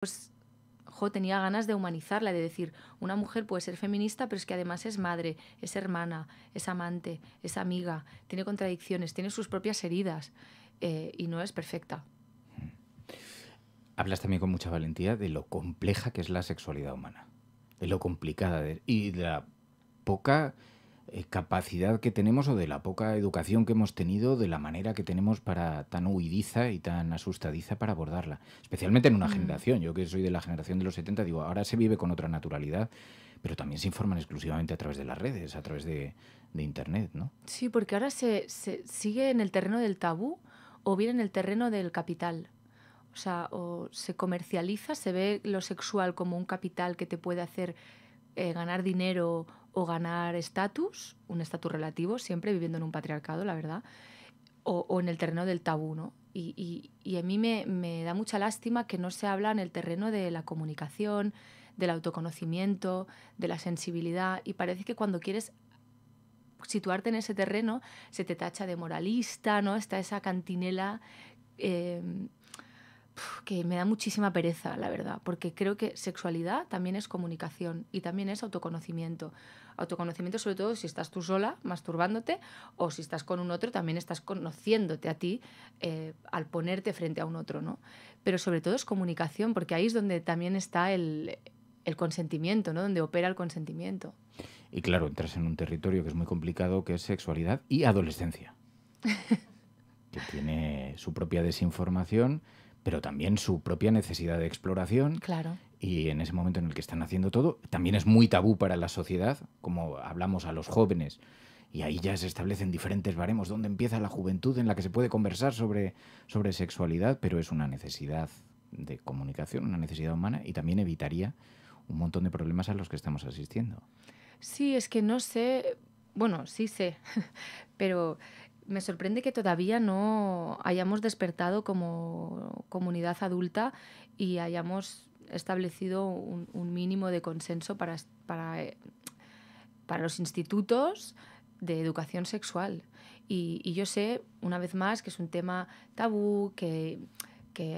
pues, tenía ganas de humanizarla, de decir, una mujer puede ser feminista, pero es que además es madre, es hermana, es amante, es amiga, tiene contradicciones, tiene sus propias heridas y no es perfecta. Hablas también con mucha valentía de lo compleja que es la sexualidad humana, de lo complicada y de la poca capacidad que tenemos o de la poca educación que hemos tenido, de la manera que tenemos para tan huidiza y tan asustadiza para abordarla. Especialmente en una generación. Yo que soy de la generación de los 70, digo, ahora se vive con otra naturalidad, pero también se informan exclusivamente a través de las redes, a través de Internet, ¿no? Sí, porque ahora se sigue en el terreno del tabú o bien en el terreno del capital. O sea, o se comercializa, se ve lo sexual como un capital que te puede hacer ganar dinero o ganar estatus, un estatus relativo, siempre viviendo en un patriarcado, la verdad, o en el terreno del tabú, ¿no? Y a mí me da mucha lástima que no se habla en el terreno de la comunicación, del autoconocimiento, de la sensibilidad, y parece que cuando quieres situarte en ese terreno se te tacha de moralista, ¿no? Está esa cantinela que me da muchísima pereza, la verdad, porque creo que sexualidad también es comunicación y también es autoconocimiento. Autoconocimiento sobre todo si estás tú sola masturbándote o si estás con un otro también estás conociéndote a ti al ponerte frente a un otro, ¿no? Pero sobre todo es comunicación, porque ahí es donde también está el consentimiento, ¿no? Donde opera el consentimiento. Y claro, entras en un territorio que es muy complicado, que es sexualidad y adolescencia, que tiene su propia desinformación, pero también su propia necesidad de exploración. Claro. Y en ese momento en el que están haciendo todo, también es muy tabú para la sociedad, como hablamos a los jóvenes, y ahí ya se establecen diferentes baremos, donde empieza la juventud en la que se puede conversar sobre sexualidad, pero es una necesidad de comunicación, una necesidad humana, y también evitaría un montón de problemas a los que estamos asistiendo. Sí, es que no sé, bueno, sí sé, pero me sorprende que todavía no hayamos despertado como comunidad adulta y hayamos establecido un mínimo de consenso para los institutos de educación sexual. Y yo sé, una vez más, que es un tema tabú, que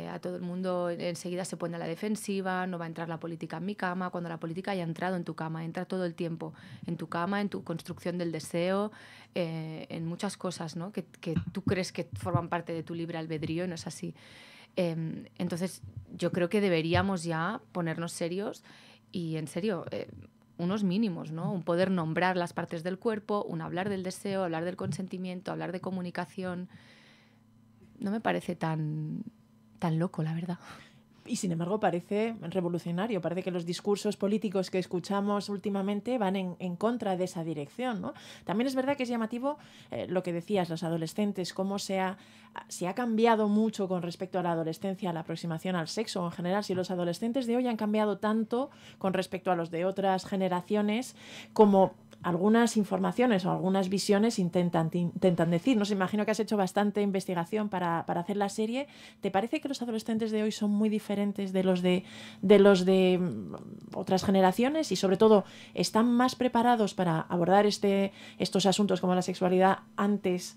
a todo el mundo enseguida se pone a la defensiva, no va a entrar la política en mi cama, cuando la política haya entrado en tu cama, entra todo el tiempo en tu cama, en tu construcción del deseo, en muchas cosas, ¿no? que tú crees que forman parte de tu libre albedrío y no es así. Entonces, yo creo que deberíamos ya ponernos serios y, en serio, unos mínimos, ¿no? Un poder nombrar las partes del cuerpo, un hablar del deseo, hablar del consentimiento, hablar de comunicación. No me parece tan loco, la verdad. Y sin embargo parece revolucionario, parece que los discursos políticos que escuchamos últimamente van en contra de esa dirección, ¿no? También es verdad que es llamativo lo que decías, los adolescentes, cómo se ha cambiado mucho con respecto a la adolescencia, la aproximación al sexo en general. Si los adolescentes de hoy han cambiado tanto con respecto a los de otras generaciones, como algunas informaciones o algunas visiones intentan decir. No sé, imagino que has hecho bastante investigación para hacer la serie. ¿Te parece que los adolescentes de hoy son muy diferentes de los de otras generaciones y sobre todo están más preparados para abordar estos asuntos como la sexualidad antes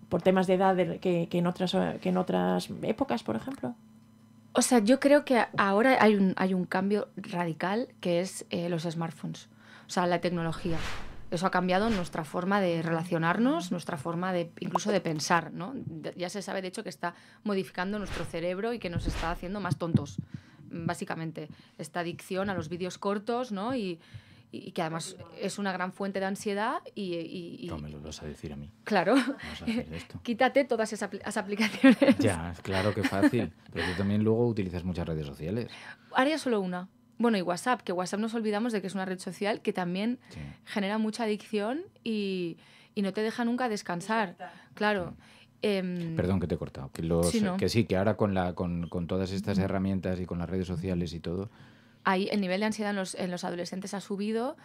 por temas de edad que en otras épocas, por ejemplo? O sea, yo creo que ahora hay un cambio radical que es los smartphones, o sea, la tecnología. Eso ha cambiado nuestra forma de relacionarnos, nuestra forma de incluso de pensar, ¿no? Ya se sabe, de hecho, que está modificando nuestro cerebro y que nos está haciendo más tontos, básicamente. Esta adicción a los vídeos cortos, ¿no? Y que además es una gran fuente de ansiedad No me lo vas a decir a mí. Claro, Vamos a hacer esto. Quítate todas esas aplicaciones. Ya, claro que fácil, pero tú también luego utilizas muchas redes sociales. Haría solo una. Bueno, y WhatsApp, que WhatsApp nos olvidamos de que es una red social que también genera mucha adicción y no te deja nunca descansar. Claro. Perdón que te he cortado. Que ahora con todas estas herramientas y con las redes sociales y todo... Ahí el nivel de ansiedad en los adolescentes ha subido,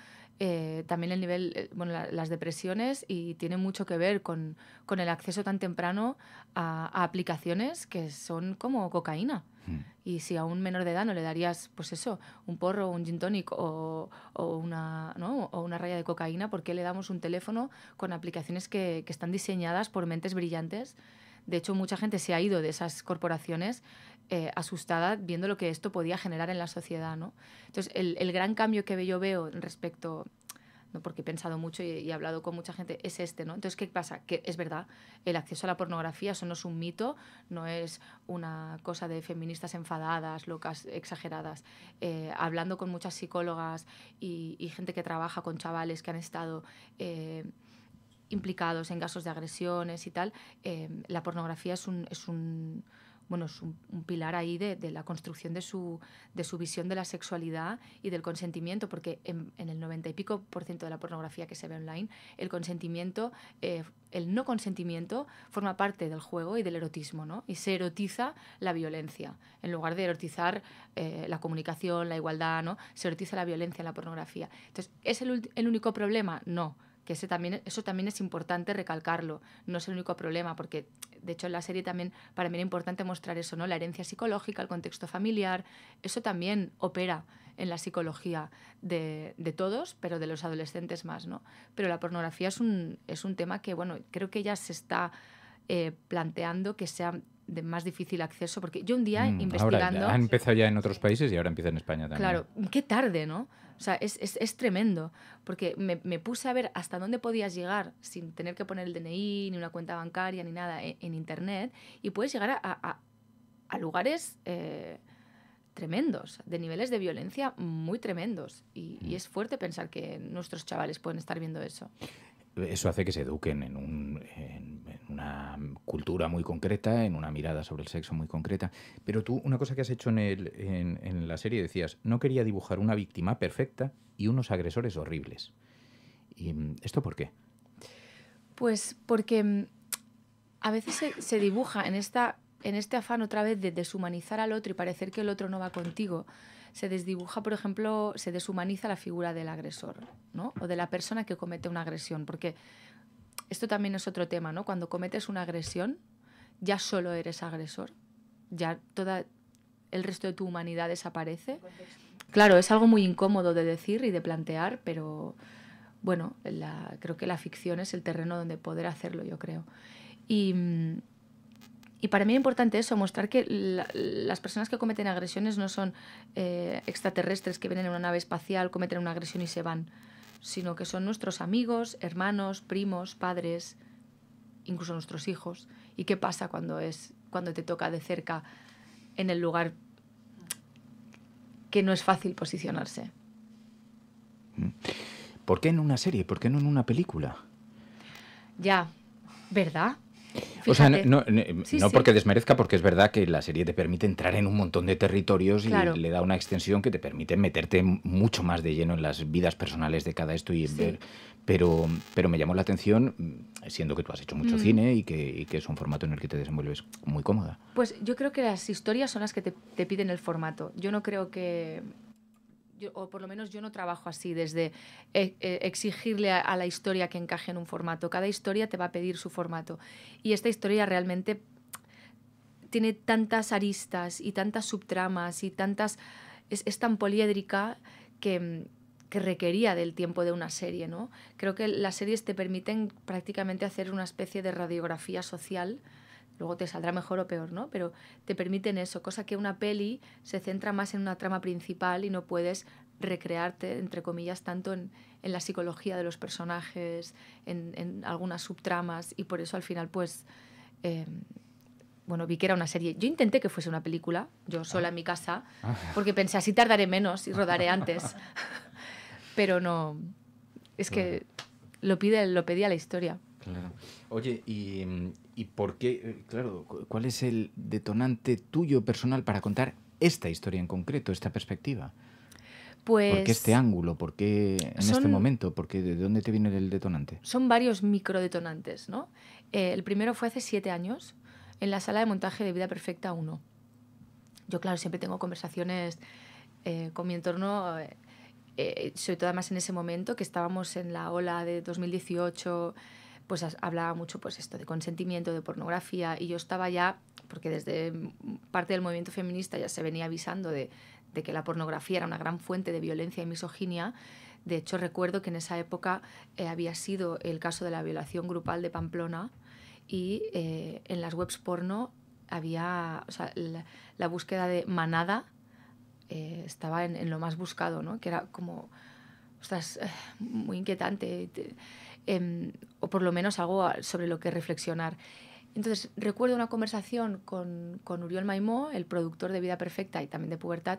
también el nivel, las depresiones, y tiene mucho que ver con el acceso tan temprano a aplicaciones que son como cocaína. Y si a un menor de edad no le darías, pues eso, un porro, un gin tonic o una raya de cocaína, ¿por qué le damos un teléfono con aplicaciones que están diseñadas por mentes brillantes? De hecho, mucha gente se ha ido de esas corporaciones asustada viendo lo que esto podía generar en la sociedad, ¿no? Entonces, el gran cambio que yo veo respecto, ¿no? Porque he pensado mucho y he hablado con mucha gente, es este, ¿no? Entonces, ¿qué pasa? Que es verdad, el acceso a la pornografía, eso no es un mito, no es una cosa de feministas enfadadas, locas, exageradas. Hablando con muchas psicólogas y gente que trabaja con chavales que han estado implicados en casos de agresiones y tal, la pornografía es un pilar ahí de la construcción de su visión de la sexualidad y del consentimiento, porque en el 90 y pico % de la pornografía que se ve online, el consentimiento, el no consentimiento forma parte del juego y del erotismo, ¿no? Y se erotiza la violencia, en lugar de erotizar la comunicación, la igualdad, ¿no? Se erotiza la violencia en la pornografía. Entonces, ¿es el único problema? No. Que eso también es importante recalcarlo, no es el único problema, porque de hecho en la serie también para mí era importante mostrar eso, ¿no? La herencia psicológica, el contexto familiar, eso también opera en la psicología de todos, pero de los adolescentes más, ¿no? Pero la pornografía es un tema que, bueno, creo que ya se está planteando que sea de más difícil acceso, porque yo un día investigando... Ahora ha empezado ya en otros países y ahora empieza en España también. Claro, qué tarde, ¿no? O sea, es tremendo, porque me puse a ver hasta dónde podías llegar sin tener que poner el DNI, ni una cuenta bancaria, ni nada en Internet, y puedes llegar a lugares tremendos, de niveles de violencia muy tremendos, y es fuerte pensar que nuestros chavales pueden estar viendo eso. Eso hace que se eduquen en una cultura muy concreta, en una mirada sobre el sexo muy concreta. Pero tú, una cosa que has hecho en la serie, decías, no quería dibujar una víctima perfecta y unos agresores horribles. ¿Y esto por qué? Pues porque a veces se dibuja en este afán otra vez de deshumanizar al otro y parecer que el otro no va contigo. Se desdibuja, por ejemplo, se deshumaniza la figura del agresor, ¿no? O de la persona que comete una agresión, porque esto también es otro tema, ¿no? Cuando cometes una agresión, ya solo eres agresor, ya todo el resto de tu humanidad desaparece. Claro, es algo muy incómodo de decir y de plantear, pero bueno, creo que la ficción es el terreno donde poder hacerlo, yo creo. Y para mí es importante eso, mostrar que las personas que cometen agresiones no son extraterrestres que vienen en una nave espacial, cometen una agresión y se van, sino que son nuestros amigos, hermanos, primos, padres, incluso nuestros hijos. ¿Y qué pasa cuando te toca de cerca en el lugar que no es fácil posicionarse? ¿Por qué en una serie? ¿Por qué no en una película? Ya, ¿verdad? Fíjate. O sea, no Sí. porque desmerezca, porque es verdad que la serie te permite entrar en un montón de territorios, claro, y le da una extensión que te permite meterte mucho más de lleno en las vidas personales de cada esto y ver. Pero me llamó la atención, siendo que tú has hecho mucho cine y que es un formato en el que te desenvuelves muy cómoda. Pues yo creo que las historias son las que te piden el formato. Yo no creo que... o por lo menos yo no trabajo así, desde exigirle a la historia que encaje en un formato. Cada historia te va a pedir su formato. Y esta historia realmente tiene tantas aristas y tantas subtramas y es tan poliédrica que requería del tiempo de una serie, ¿no? Creo que las series te permiten prácticamente hacer una especie de radiografía social. Luego te saldrá mejor o peor, ¿no? Pero te permiten eso, cosa que una peli se centra más en una trama principal y no puedes recrearte, entre comillas, tanto en la psicología de los personajes, en algunas subtramas, y por eso al final, pues, vi que era una serie. Yo intenté que fuese una película, yo sola en mi casa, porque pensé, así tardaré menos y rodaré antes. Pero no, es que lo pedía la historia. Claro. Oye, ¿y por qué? Claro, ¿cuál es el detonante tuyo personal para contar esta historia en concreto, esta perspectiva? Pues, ¿por qué este ángulo? ¿Por qué en este momento? ¿De dónde te viene el detonante? Son varios microdetonantes, ¿no? El primero fue hace 7 años, en la sala de montaje de Vida Perfecta 1. Yo, claro, siempre tengo conversaciones con mi entorno, sobre todo además en ese momento, que estábamos en la ola de 2018... pues hablaba mucho pues esto de consentimiento, de pornografía, y yo estaba ya, porque desde parte del movimiento feminista ya se venía avisando de que la pornografía era una gran fuente de violencia y misoginia. De hecho, recuerdo que en esa época había sido el caso de la violación grupal de Pamplona y en las webs porno había, o sea, la búsqueda de manada estaba en lo más buscado, ¿no? Que era como, ostras, muy inquietante, o por lo menos algo sobre lo que reflexionar. Entonces, recuerdo una conversación con Uriol Maimó, el productor de Vida Perfecta y también de Pubertad,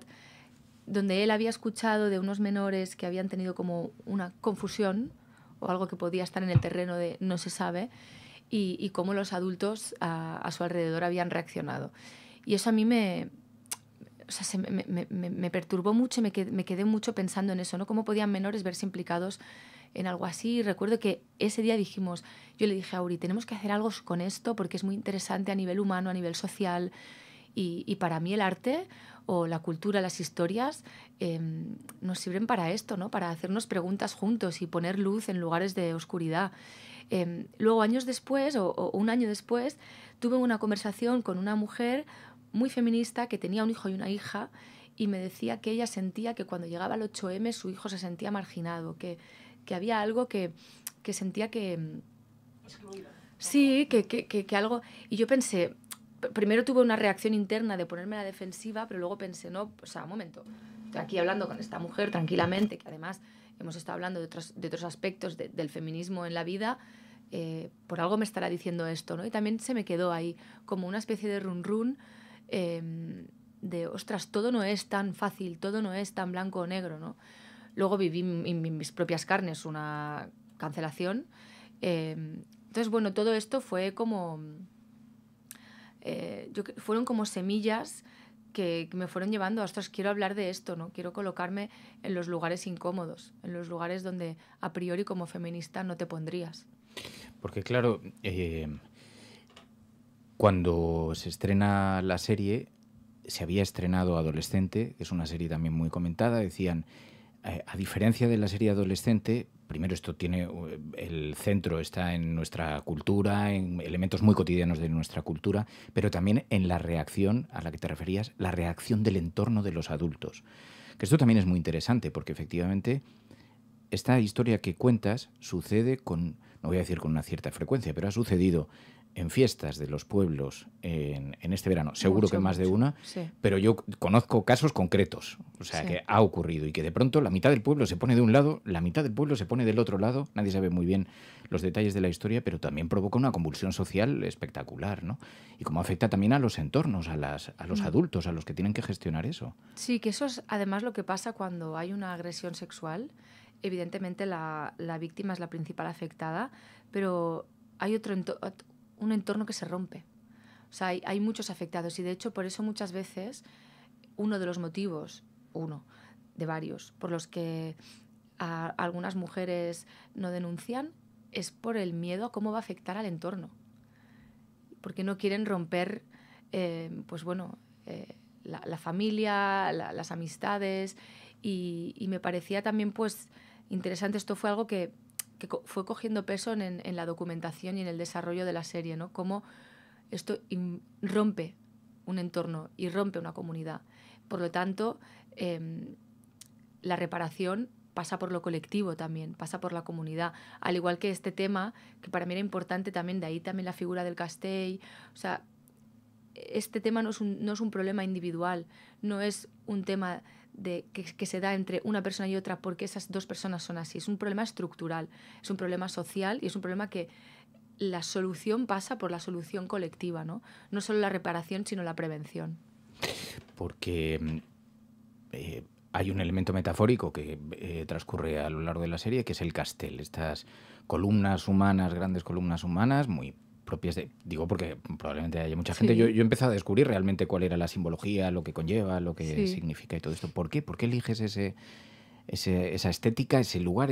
donde él había escuchado de unos menores que habían tenido como una confusión o algo que podía estar en el terreno de no se sabe, y cómo los adultos a su alrededor habían reaccionado. Y eso a mí o sea, me perturbó mucho y me quedé mucho pensando en eso, ¿no? Cómo podían menores verse implicados en algo así. Y recuerdo que ese día yo le dije a Uri, tenemos que hacer algo con esto porque es muy interesante a nivel humano, a nivel social. Y para mí el arte o la cultura, las historias, nos sirven para esto, ¿no? Para hacernos preguntas juntos y poner luz en lugares de oscuridad. Luego, años después, o un año después, tuve una conversación con una mujer muy feminista que tenía un hijo y una hija, y me decía que ella sentía que cuando llegaba el 8M su hijo se sentía marginado, que había algo que sentía que... Excluido. Sí, que algo... Y yo pensé, primero tuve una reacción interna de ponerme a la defensiva, pero luego pensé, no, o sea, un momento, estoy aquí hablando con esta mujer tranquilamente, que además hemos estado hablando de otros aspectos del feminismo en la vida, por algo me estará diciendo esto, ¿no? Y también se me quedó ahí como una especie de run de, ostras, todo no es tan fácil, todo no es tan blanco o negro, ¿no? Luego viví en mis propias carnes una cancelación. Entonces, bueno, todo esto fue como... fueron como semillas que me fueron llevando a, ostras, quiero hablar de esto, ¿no? Quiero colocarme en los lugares incómodos, en los lugares donde a priori como feminista no te pondrías. Porque claro, cuando se estrena la serie, se había estrenado Adolescente, que es una serie también muy comentada, decían, a diferencia de la serie Adolescente, primero esto tiene, el centro está en nuestra cultura, en elementos muy cotidianos de nuestra cultura, pero también en la reacción a la que te referías, la reacción del entorno de los adultos. Que esto también es muy interesante, porque efectivamente esta historia que cuentas sucede con, no voy a decir con una cierta frecuencia, pero ha sucedido en fiestas de los pueblos en este verano, seguro que más de una, sí. pero yo conozco casos concretos, o sea, Sí. que ha ocurrido y que de pronto la mitad del pueblo se pone de un lado, la mitad del pueblo se pone del otro lado, nadie sabe muy bien los detalles de la historia, pero también provoca una convulsión social espectacular, ¿no? Y cómo afecta también a los entornos, a los adultos, a los que tienen que gestionar eso. Sí, que eso es además lo que pasa cuando hay una agresión sexual. Evidentemente la víctima es la principal afectada, pero hay un entorno que se rompe. O sea, hay muchos afectados y de hecho por eso muchas veces uno de los motivos, uno de varios, por los que algunas mujeres no denuncian es por el miedo a cómo va a afectar al entorno. Porque no quieren romper, pues bueno, la familia, las amistades y me parecía también pues interesante. Esto fue algo que fue cogiendo peso en la documentación y en el desarrollo de la serie, ¿no? Cómo esto rompe un entorno y rompe una comunidad. Por lo tanto, la reparación pasa por lo colectivo también, pasa por la comunidad. Al igual que este tema, que para mí era importante también, de ahí también la figura del Castell. O sea, este tema no es un problema individual, no es un tema que se da entre una persona y otra porque esas dos personas son así. Es un problema estructural, es un problema social y es un problema que la solución pasa por la solución colectiva, ¿no? No solo la reparación, sino la prevención. Porque hay un elemento metafórico que transcurre a lo largo de la serie, que es el Castell, estas columnas humanas, grandes columnas humanas, muy propias de... Digo porque probablemente haya mucha gente. Sí. Yo he empezado a descubrir realmente cuál era la simbología, lo que conlleva, lo que Sí. significa y todo esto. ¿Por qué? ¿Por qué eliges esa estética, ese lugar,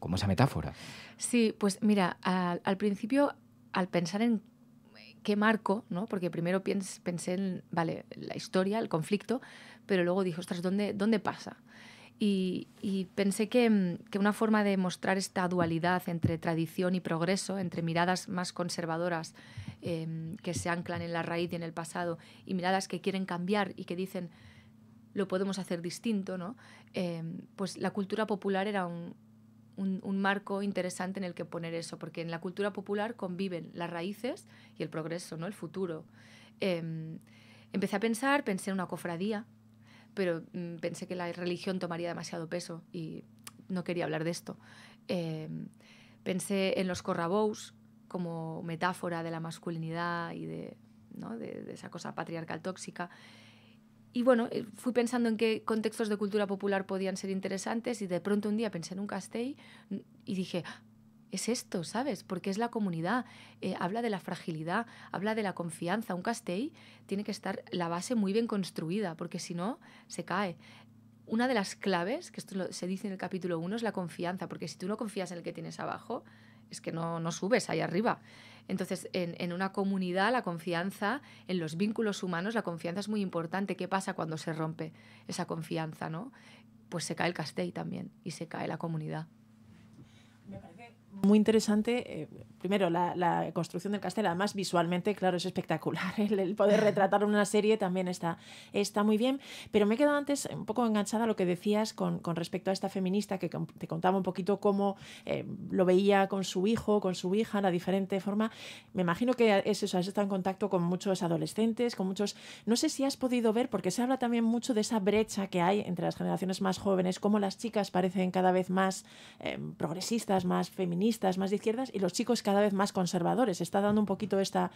como esa metáfora? Sí, pues mira, al principio, al pensar en qué marco, ¿no? Porque primero pensé en, vale, la historia, el conflicto, pero luego dije, ostras, ¿dónde pasa? Y pensé que una forma de mostrar esta dualidad entre tradición y progreso, entre miradas más conservadoras que se anclan en la raíz y en el pasado, y miradas que quieren cambiar y que dicen, lo podemos hacer distinto, ¿no? Pues la cultura popular era un marco interesante en el que poner eso, porque en la cultura popular conviven las raíces y el progreso, ¿no? El futuro. Empecé en una cofradía, pero pensé que la religión tomaría demasiado peso y no quería hablar de esto. Pensé en los corrabous como metáfora de la masculinidad y ¿no? de esa cosa patriarcal tóxica. Y bueno, fui pensando en qué contextos de cultura popular podían ser interesantes y de pronto un día pensé en un castell y dije, es esto, ¿sabes? Porque es la comunidad, habla de la fragilidad, habla de la confianza. Un castell tiene que estar la base muy bien construida, porque si no, se cae. Una de las claves, que esto se dice en el capítulo 1, es la confianza, porque si tú no confías en el que tienes abajo, es que no subes ahí arriba. Entonces, en una comunidad, la confianza, en los vínculos humanos, la confianza es muy importante. ¿Qué pasa cuando se rompe esa confianza, no? Pues se cae el castell también y se cae la comunidad. Me parece muy interesante, primero, la construcción del castell. Además, visualmente, claro, es espectacular. El poder retratarlo en una serie también está muy bien. Pero me he quedado antes un poco enganchada a lo que decías con respecto a esta feminista que te contaba un poquito cómo lo veía con su hijo, con su hija, la diferente forma. Me imagino que has estado en contacto con muchos adolescentes, con muchos... No sé si has podido ver, porque se habla también mucho de esa brecha que hay entre las generaciones más jóvenes, cómo las chicas parecen cada vez más progresistas, más feministas, más de izquierdas, y los chicos cada vez más conservadores. Está dando un poquito esta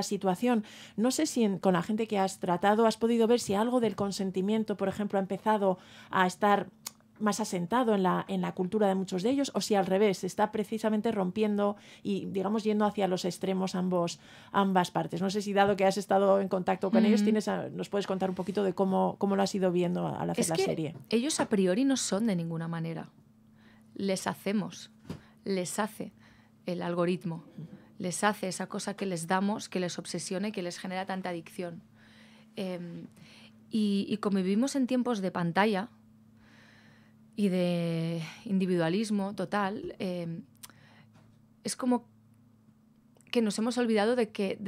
situación. No sé si con la gente que has tratado has podido ver si algo del consentimiento, por ejemplo, ha empezado a estar más asentado en la cultura de muchos de ellos, o si al revés, está precisamente rompiendo y, digamos, yendo hacia los extremos ambas partes. No sé si, dado que has estado en contacto con ellos, nos puedes contar un poquito de cómo lo has ido viendo al hacer la serie. Ellos a priori no son de ninguna manera. Les hace el algoritmo, les hace esa cosa que les damos, que les obsesiona y que les genera tanta adicción. Y como vivimos en tiempos de pantalla y de individualismo total, es como que nos hemos olvidado de que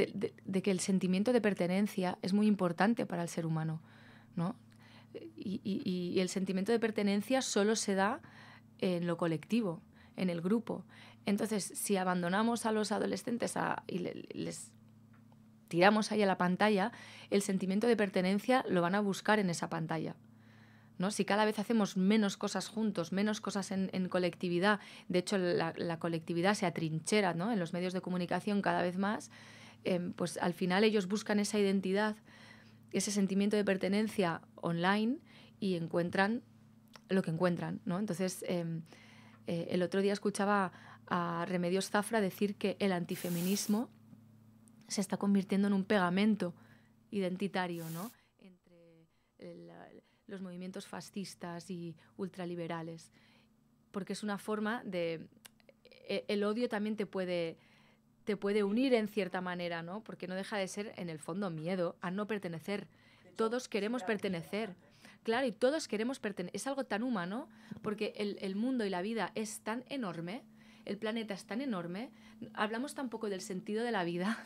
el sentimiento de pertenencia es muy importante para el ser humano, ¿no? Y el sentimiento de pertenencia solo se da en lo colectivo, en el grupo. Entonces, si abandonamos a los adolescentes y les tiramos ahí a la pantalla, el sentimiento de pertenencia lo van a buscar en esa pantalla, ¿no? Si cada vez hacemos menos cosas juntos, menos cosas en colectividad, de hecho la colectividad se atrinchera, ¿no? En los medios de comunicación cada vez más, pues al final ellos buscan esa identidad, ese sentimiento de pertenencia online y encuentran lo que encuentran, ¿no? Entonces, el otro día escuchaba a Remedios Zafra decir que el antifeminismo se está convirtiendo en un pegamento identitario, ¿no? Entre los movimientos fascistas y ultraliberales, porque es una forma de... El odio también te puede unir en cierta manera, ¿no? Porque no deja de ser, en el fondo, miedo a no pertenecer. Todos queremos pertenecer. Claro, y todos queremos pertenecer. Es algo tan humano, porque el mundo y la vida es tan enorme, el planeta es tan enorme, hablamos tan poco del sentido de la vida,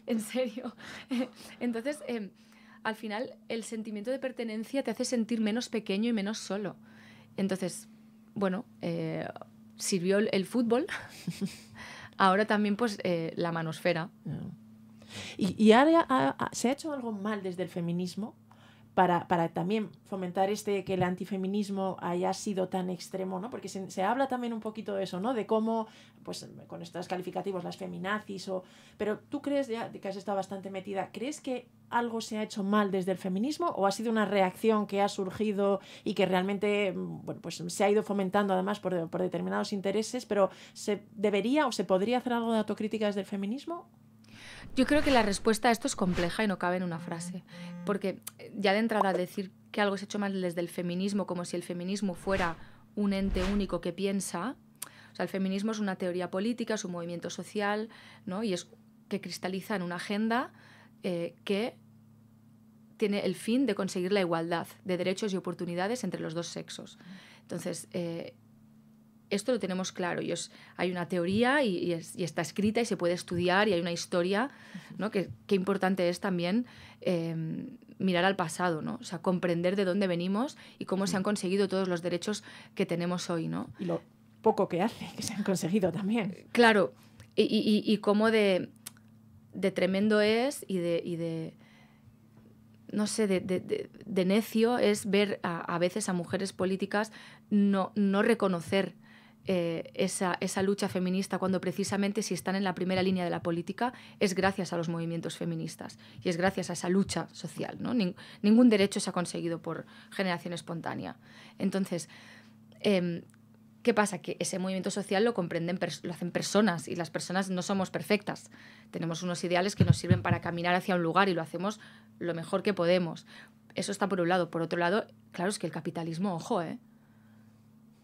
en serio. Entonces, al final, el sentimiento de pertenencia te hace sentir menos pequeño y menos solo. Entonces, bueno, sirvió el fútbol, ahora también pues la manosfera. ¿Y ahora se ha hecho algo mal desde el feminismo para también fomentar que el antifeminismo haya sido tan extremo, ¿no? Porque se habla también un poquito de eso, ¿no? De cómo, pues con estos calificativos, las feminazis, pero tú crees, ya que has estado bastante metida, ¿crees que algo se ha hecho mal desde el feminismo o ha sido una reacción que ha surgido y que realmente, bueno, pues se ha ido fomentando además por determinados intereses, pero se debería o se podría hacer algo de autocrítica desde el feminismo? Yo creo que la respuesta a esto es compleja y no cabe en una frase, porque ya de entrada decir que algo se ha hecho mal desde el feminismo, como si el feminismo fuera un ente único que piensa, o sea, el feminismo es una teoría política, es un movimiento social, ¿no? Y es que cristaliza en una agenda que tiene el fin de conseguir la igualdad de derechos y oportunidades entre los dos sexos. Entonces, esto lo tenemos claro. Hay una teoría y está escrita y se puede estudiar y hay una historia, ¿no? Qué importante es también mirar al pasado, ¿no? O sea, comprender de dónde venimos y cómo se han conseguido todos los derechos que tenemos hoy, ¿no? poco que hace, que se han conseguido también. Claro, y cómo de tremendo es y de no sé, de necio es ver a veces a mujeres políticas no reconocer esa lucha feminista, cuando precisamente si están en la primera línea de la política es gracias a los movimientos feministas y es gracias a esa lucha social, ¿no? Ningún derecho se ha conseguido por generación espontánea. Entonces, ¿qué pasa? Que ese movimiento social lo comprenden, lo hacen personas, y las personas no somos perfectas. Tenemos unos ideales que nos sirven para caminar hacia un lugar y lo hacemos lo mejor que podemos. Eso está por un lado. Por otro lado, claro, es que el capitalismo, ojo,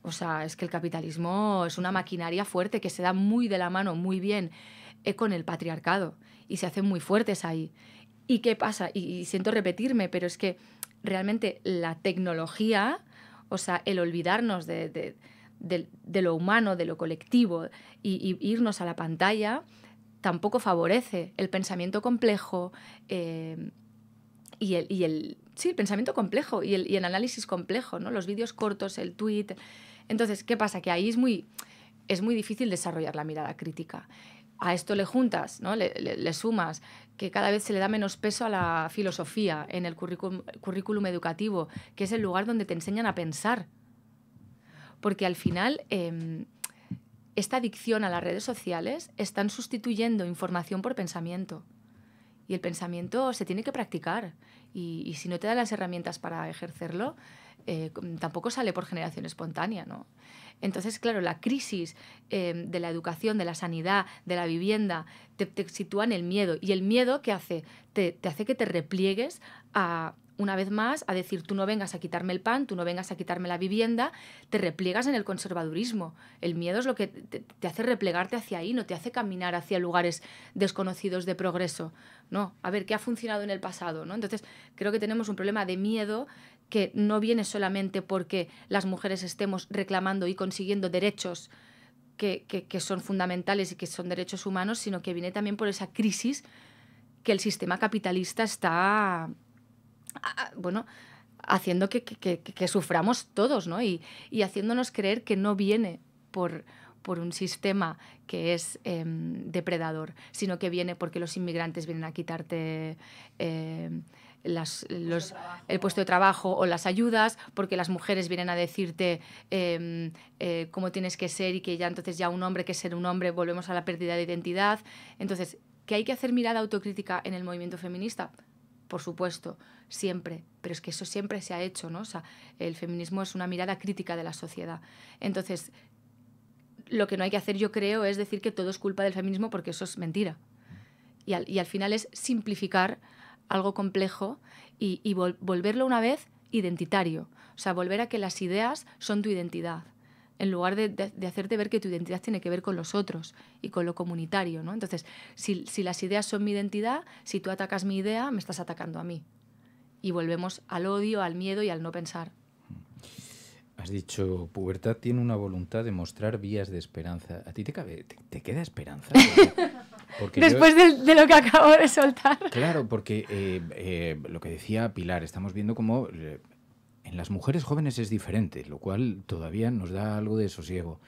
o sea, es que el capitalismo es una maquinaria fuerte que se da muy de la mano, muy bien, con el patriarcado, y se hacen muy fuertes ahí. ¿Y qué pasa? Y siento repetirme, pero es que realmente la tecnología, o sea, el olvidarnos de lo humano, de lo colectivo, y irnos a la pantalla, tampoco favorece el pensamiento complejo, y el pensamiento complejo y el análisis complejo, ¿no? Los vídeos cortos, el tweet. Entonces, ¿qué pasa? Que ahí es muy difícil desarrollar la mirada crítica. A esto le juntas, ¿no? le sumas que cada vez se le da menos peso a la filosofía en el currículum educativo, que es el lugar donde te enseñan a pensar. Porque al final esta adicción a las redes sociales están sustituyendo información por pensamiento. Y el pensamiento se tiene que practicar. Y si no te dan las herramientas para ejercerlo, tampoco sale por generación espontánea, ¿no? Entonces, claro, la crisis de la educación, de la sanidad, de la vivienda, te sitúa en el miedo. ¿Y el miedo qué hace? Te hace que te repliegues una vez más, a decir, tú no vengas a quitarme el pan, tú no vengas a quitarme la vivienda, te repliegas en el conservadurismo. El miedo es lo que te hace replegarte hacia ahí, no te hace caminar hacia lugares desconocidos de progreso. No, a ver, ¿qué ha funcionado en el pasado, ¿no? Entonces, creo que tenemos un problema de miedo que no viene solamente porque las mujeres estemos reclamando y consiguiendo derechos que son fundamentales y que son derechos humanos, sino que viene también por esa crisis que el sistema capitalista está haciendo que suframos todos, ¿no? Y haciéndonos creer que no viene por un sistema que es depredador, sino que viene porque los inmigrantes vienen a quitarte el puesto de trabajo o las ayudas, porque las mujeres vienen a decirte cómo tienes que ser, y que ya entonces ya un hombre, que ser un hombre, volvemos a la pérdida de identidad. Entonces, ¿que hay que hacer mirada autocrítica en el movimiento feminista? Por supuesto, siempre, pero es que eso siempre se ha hecho, ¿no? O sea, el feminismo es una mirada crítica de la sociedad. Entonces, lo que no hay que hacer, yo creo, es decir que todo es culpa del feminismo, porque eso es mentira. Y al final es simplificar algo complejo y volverlo una vez identitario. O sea, volver a que las ideas son tu identidad, en lugar de hacerte ver que tu identidad tiene que ver con los otros y con lo comunitario, ¿no? Entonces, si las ideas son mi identidad, si tú atacas mi idea, me estás atacando a mí. Y volvemos al odio, al miedo y al no pensar. Has dicho, pubertad tiene una voluntad de mostrar vías de esperanza. ¿A ti te queda esperanza? Porque después de lo que acabo de soltar. Claro, porque lo que decía Pilar, estamos viendo cómo en las mujeres jóvenes es diferente, lo cual todavía nos da algo de sosiego.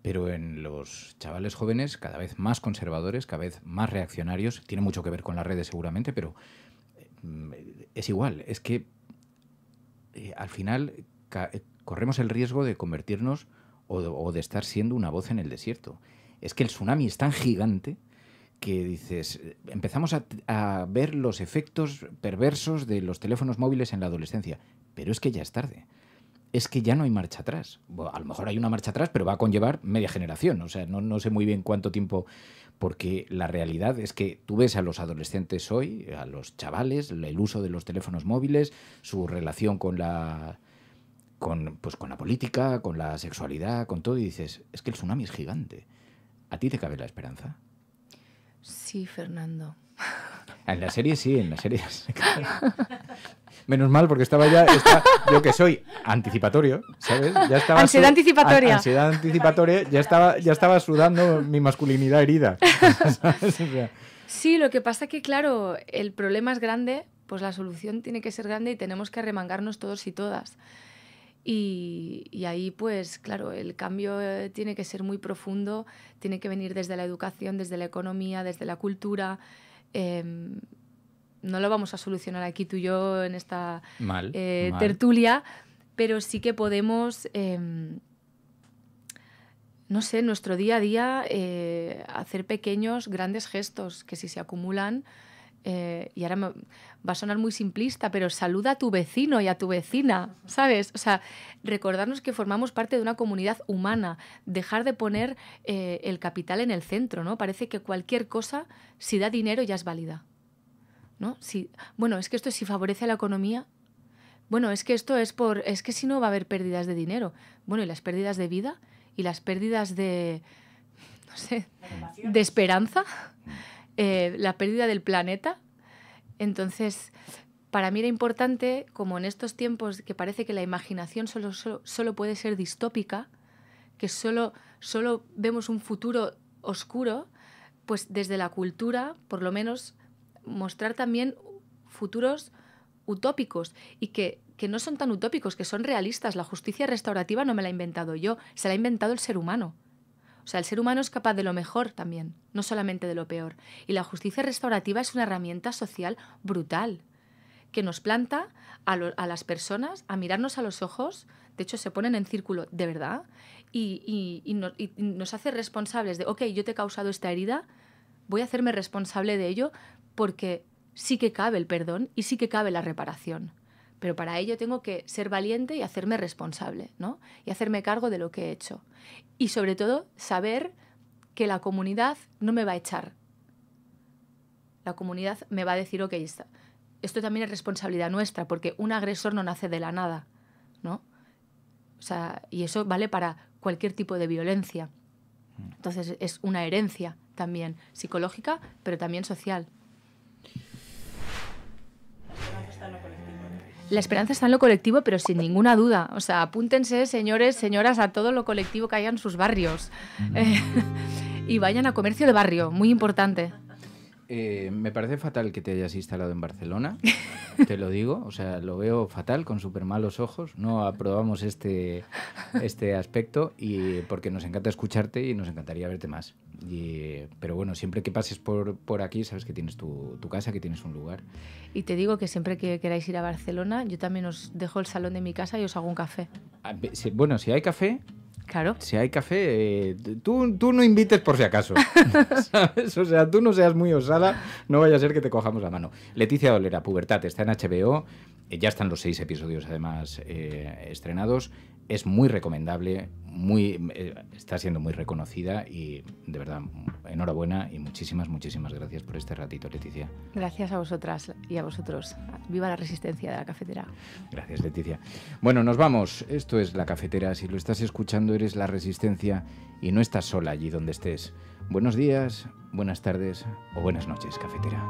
Pero en los chavales jóvenes, cada vez más conservadores, cada vez más reaccionarios, tiene mucho que ver con las redes seguramente, pero es igual. Es que al final corremos el riesgo de convertirnos o de estar siendo una voz en el desierto. Es que el tsunami es tan gigante que dices, empezamos a ver los efectos perversos de los teléfonos móviles en la adolescencia, pero es que ya es tarde. Es que ya no hay marcha atrás. Bueno, a lo mejor hay una marcha atrás, pero va a conllevar media generación. O sea, no sé muy bien cuánto tiempo, porque la realidad es que tú ves a los adolescentes hoy, a los chavales, el uso de los teléfonos móviles, su relación con la política, con la sexualidad, con todo, y dices, es que el tsunami es gigante. ¿A ti te cabe la esperanza? Sí, Fernando. En la serie sí, en la serie. Menos mal, porque yo que soy anticipatorio, ¿sabes? Ya estaba ansiedad anticipatoria. Ansiedad anticipatoria, ya estaba sudando mi masculinidad herida. ¿Sabes? O sea, sí, lo que pasa que, claro, el problema es grande, pues la solución tiene que ser grande y tenemos que arremangarnos todos y todas. Y ahí, pues claro, el cambio tiene que ser muy profundo, tiene que venir desde la educación, desde la economía, desde la cultura. No lo vamos a solucionar aquí tú y yo en esta Mal. tertulia, pero sí que podemos, no sé, en nuestro día a día hacer pequeños, grandes gestos que si se acumulan, y ahora va a sonar muy simplista, pero saluda a tu vecino y a tu vecina, ¿sabes? O sea, recordarnos que formamos parte de una comunidad humana, dejar de poner el capital en el centro, ¿no? Parece que cualquier cosa, si da dinero, ya es válida, ¿no? Bueno, es que esto si favorece a la economía, bueno, es que esto es que si no va a haber pérdidas de dinero. Bueno, y las pérdidas de vida y las pérdidas de, no sé, de esperanza, la pérdida del planeta. Entonces, para mí era importante, como en estos tiempos que parece que la imaginación solo puede ser distópica, que solo vemos un futuro oscuro, pues desde la cultura, por lo menos, mostrar también futuros utópicos y que no son tan utópicos, que son realistas. La justicia restaurativa no me la he inventado yo, se la ha inventado el ser humano. O sea, el ser humano es capaz de lo mejor también, no solamente de lo peor. Y la justicia restaurativa es una herramienta social brutal que nos planta a las personas a mirarnos a los ojos. De hecho, se ponen en círculo de verdad y nos hace responsables de, ok, yo te he causado esta herida, voy a hacerme responsable de ello porque sí que cabe el perdón y sí que cabe la reparación. Pero para ello tengo que ser valiente y hacerme responsable, ¿no? Y hacerme cargo de lo que he hecho. Y sobre todo, saber que la comunidad no me va a echar. La comunidad me va a decir, ok, esto también es responsabilidad nuestra, porque un agresor no nace de la nada, ¿no? O sea, y eso vale para cualquier tipo de violencia. Entonces es una herencia también psicológica, pero también social. La esperanza está en lo colectivo, pero sin ninguna duda. O sea, apúntense, señores, señoras, a todo lo colectivo que haya en sus barrios. Y vayan a comercio de barrio, muy importante. Me parece fatal que te hayas instalado en Barcelona, te lo digo. O sea, lo veo fatal, con súper malos ojos. No aprobamos este aspecto porque nos encanta escucharte y nos encantaría verte más. Pero bueno, siempre que pases por aquí, sabes que tienes tu casa, que tienes un lugar. Y te digo que siempre que queráis ir a Barcelona, yo también os dejo el salón de mi casa y os hago un café. Bueno, si hay café... Claro. Si hay café, tú no invites por si acaso, ¿sabes? O sea, tú no seas muy osada, no vaya a ser que te cojamos la mano. Leticia Dolera, Pubertad, está en HBO, ya están los 6 episodios además estrenados. Es muy recomendable, está siendo muy reconocida y de verdad, enhorabuena y muchísimas gracias por este ratito, Leticia. Gracias a vosotras y a vosotros. Viva la resistencia de la cafetera. Gracias, Leticia. Bueno, nos vamos. Esto es La Cafetera. Si lo estás escuchando, eres la resistencia y no estás sola allí donde estés. Buenos días, buenas tardes o buenas noches, cafetera.